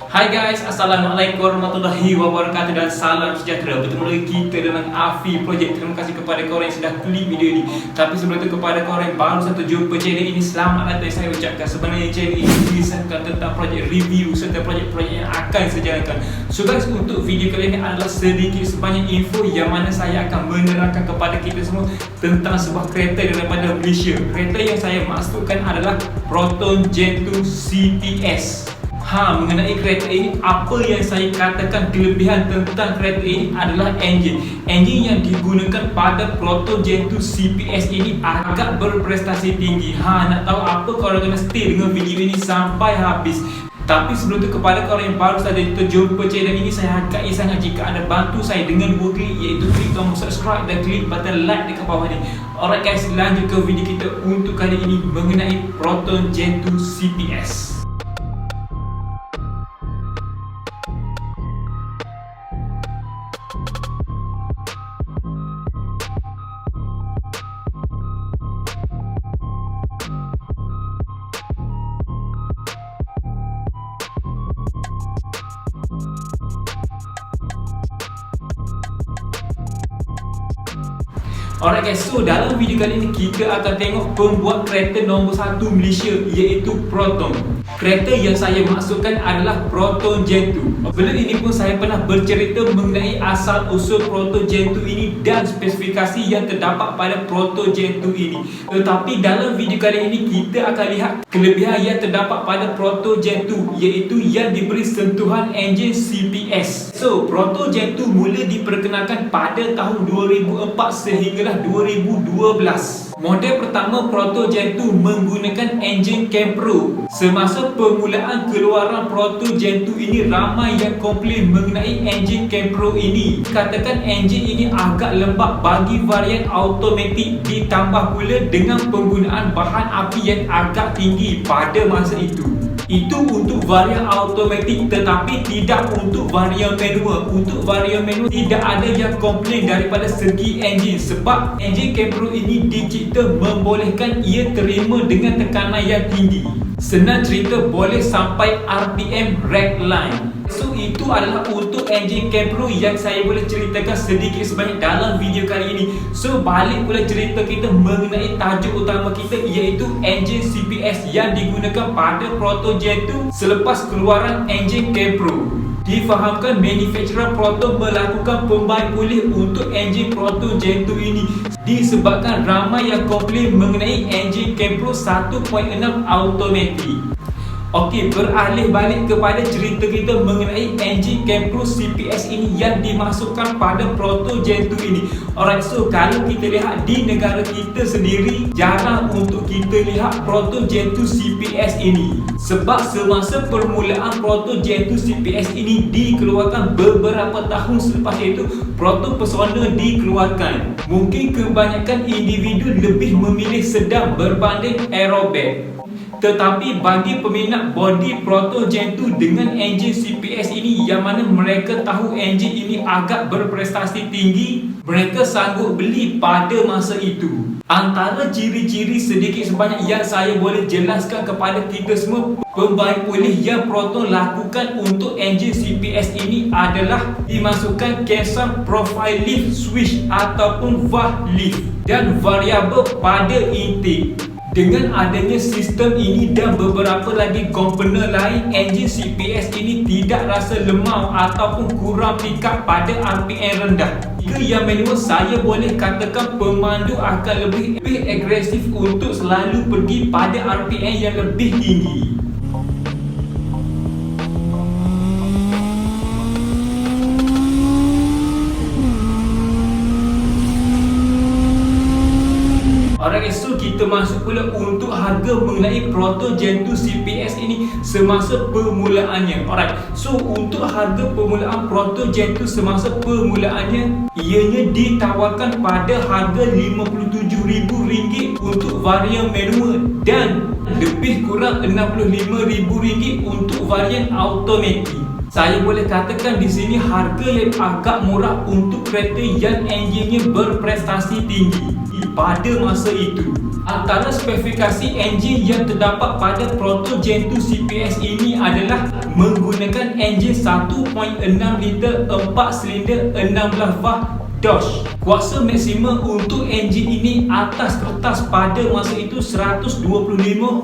Hai guys, Assalamualaikum warahmatullahi wabarakatuh dan salam sejahtera. Bertemu lagi kita dengan Afi Project. Terima kasih kepada korang yang sudah klik video ini. Tapi sebelum itu kepada korang yang baru satu jumpa channel ini, selamat datang saya ucapkan. Sebenarnya channel ini disahkan tentang projek review serta projek-projek yang akan saya jalankan. So guys, untuk video kali ini adalah sedikit sebanyak info yang mana saya akan menerangkan kepada kita semua tentang sebuah kereta daripada Malaysia. Kereta yang saya maksudkan adalah Proton Gen 2 CPS. Mengenai kereta ini, apa yang saya katakan kelebihan tentang kereta ini adalah enjin yang digunakan pada Proton Gen 2 CPS ini agak berprestasi tinggi. Nak tahu apa, korang kena stay dengan video ini sampai habis. Tapi sebelum itu, kepada korang yang baru saja terjumpa channel ini, saya hargai sangat jika anda bantu saya dengan 2 klik, iaitu klik tombol subscribe dan klik button like dekat bawah ni. Alright guys, lanjut ke video kita untuk kali ini mengenai Proton Gen 2 CPS. Alright guys, so dalam video kali ini kita akan tengok pembuat kereta nombor 1 Malaysia, iaitu Proton. Kereta yang saya maksudkan adalah Proton Gen 2. Sebelum ini pun saya pernah bercerita mengenai asal usul Proton Gen 2 ini dan spesifikasi yang terdapat pada Proton Gen 2 ini. Tetapi dalam video kali ini kita akan lihat kelebihan yang terdapat pada Proton Gen 2, iaitu yang diberi sentuhan enjin CPS. So, Proton Gen 2 mula diperkenalkan pada tahun 2004 sehinggalah 2012. Model pertama Proton Gen 2 menggunakan enjin Campro. Semasa permulaan keluaran Proton Gen 2 ini, ramai yang komplain mengenai enjin Campro ini. Katakan enjin ini agak lembab bagi varian automatik, ditambah pula dengan penggunaan bahan api yang agak tinggi pada masa itu. Itu untuk varian automatik, tetapi tidak untuk varian manual. Untuk varian manual tidak ada yang komplain daripada segi enjin, sebab enjin Campro ini dicipta membolehkan ia terima dengan tekanan yang tinggi. Senang cerita, boleh sampai RPM rackline. So itu adalah untuk enjin Campro yang saya boleh ceritakan sedikit sebanyak dalam video kali ini. So balik pula cerita kita mengenai tajuk utama kita, iaitu enjin CPS yang digunakan pada Proton Gen 2 selepas keluaran enjin Campro. Difahamkan manufacturer Proton melakukan pembaik pulih untuk enjin Proton Gen 2 ini disebabkan ramai yang komplain mengenai enjin Campro 1.6 automatik. Okey, beralih balik kepada cerita kita mengenai enjin Campro CPS ini yang dimasukkan pada Proton Gen 2 ini. Alright, so kalau kita lihat di negara kita sendiri, jarang untuk kita lihat Proton Gen 2 CPS ini. Sebab semasa permulaan Proton Gen 2 CPS ini dikeluarkan, beberapa tahun selepas itu Proton Persona dikeluarkan. Mungkin kebanyakan individu lebih memilih sedang berbanding aerobaik. Tetapi bagi peminat body Proton Gen 2 dengan enjin CPS ini, yang mana mereka tahu enjin ini agak berprestasi tinggi, mereka sanggup beli pada masa itu. Antara ciri-ciri sedikit sebanyak yang saya boleh jelaskan kepada kita semua, pembaik pulih yang Proton lakukan untuk enjin CPS ini adalah dimasukkan cam profile lift switch ataupun valve lift dan variabel pada intake. Dengan adanya sistem ini dan beberapa lagi komponen lain, enjin CPS ini tidak rasa lemau ataupun kurang pick-up pada RPM rendah. Jika yang manual, saya boleh katakan pemandu akan lebih agresif untuk selalu pergi pada RPM yang lebih tinggi. Alright, so kita masuk pula untuk harga mengenai Proton Gen 2 CPS ini semasa permulaannya. Alright, so untuk harga permulaan Proton Gen 2 semasa permulaannya, ianya ditawarkan pada harga RM57,000 untuk varian manual dan lebih kurang RM65,000 untuk varian automatik. Saya boleh katakan di sini harga yang agak murah untuk kereta yang enjinnya berprestasi tinggi pada masa itu. Antara spesifikasi enjin yang terdapat pada Proton Gen 2 CPS ini adalah menggunakan enjin 1.6 liter 4 silinder 16 valve Dodge. Kuasa maksimum untuk enjin ini atas kertas pada masa itu 125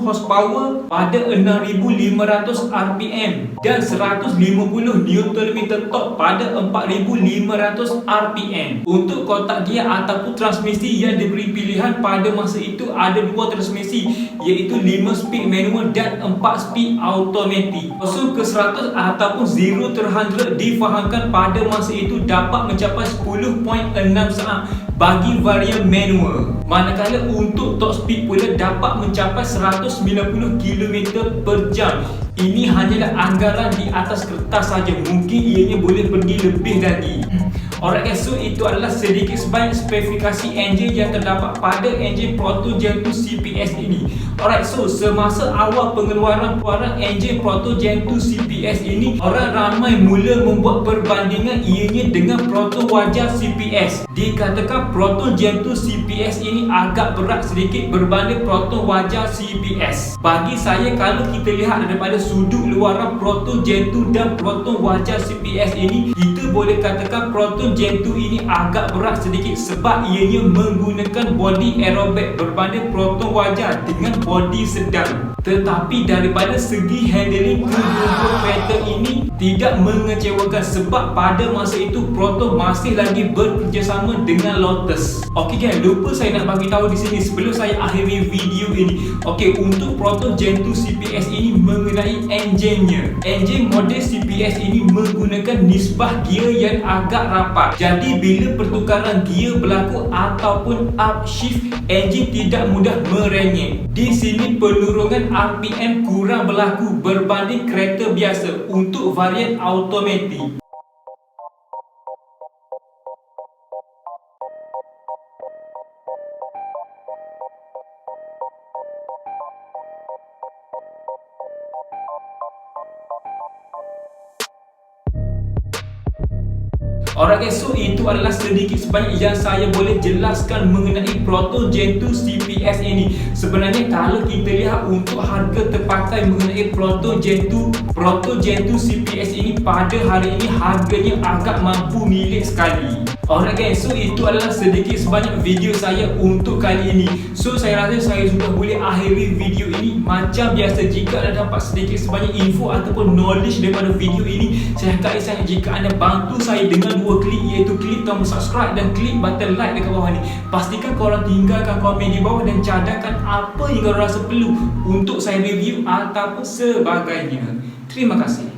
horsepower pada 6500 rpm dan 150 Nm torque pada 4500 rpm. Untuk kotak gear ataupun transmisi yang diberi pilihan pada masa itu ada dua transmisi, iaitu 5 speed manual dan 4 speed automatic. 0 ke 100 ataupun 0 to 100 difahamkan pada masa itu dapat mencapai 10.6 saat bagi varian manual, manakala untuk top speed pula dapat mencapai 190 km per jam. Ini hanyalah anggaran di atas kertas saja, mungkin ianya boleh pergi lebih lagi. Alright guys, so itu adalah sedikit sebanyak spesifikasi enjin yang terdapat pada enjin Proton Gen 2 CPS ini. Alright, so semasa awal pengeluaran enjin Proton Gen 2 CPS ini, orang ramai mula membuat perbandingan ianya dengan Proton wajar CPS. Dikatakan Proton Gen 2 CPS ini agak berat sedikit berbanding Proton wajar CPS. Bagi saya, kalau kita lihat daripada sudut luaran Proton Gen 2 dan Proton wajar CPS ini, kita boleh katakan Proton Gen 2 ini agak berat sedikit sebab ianya menggunakan body aerobag berbanding Proton wajar dengan body sedang. Tetapi daripada segi handling, kedua kereta ini tidak mengecewakan sebab pada masa itu Proton masih lagi bekerjasama dengan Lotus. Okey guys, lupa saya nak bagi tahu di sini sebelum saya akhiri video ini. Okey, untuk Proton Gen 2 CPS ini mengenai enjinnya. Enjin model CPS ini menggunakan nisbah gear yang agak rapat. Jadi bila pertukaran gear berlaku ataupun upshift, enjin tidak mudah merengek. Di sini penurunan RPM kurang berlaku berbanding kereta biasa untuk varian automatik. Alright guys, so itu adalah sedikit sebanyak yang saya boleh jelaskan mengenai Proton Gen 2 CPS ini. Sebenarnya kalau kita lihat untuk harga terpakai mengenai Proton Gen 2 CPS ini pada hari ini harganya agak mampu milik sekali. Alright guys, so itu adalah sedikit sebanyak video saya untuk kali ini. So saya rasa saya sudah boleh akhiri video ini. Macam biasa, jika anda dapat sedikit sebanyak info ataupun knowledge daripada video ini, saya hargai sangat jika anda bantu saya dengan dua klik, iaitu klik tombol subscribe dan klik button like dekat bawah ni. Pastikan korang tinggalkan komen di bawah dan cadangkan apa yang korang rasa perlu untuk saya review ataupun sebagainya. Terima kasih.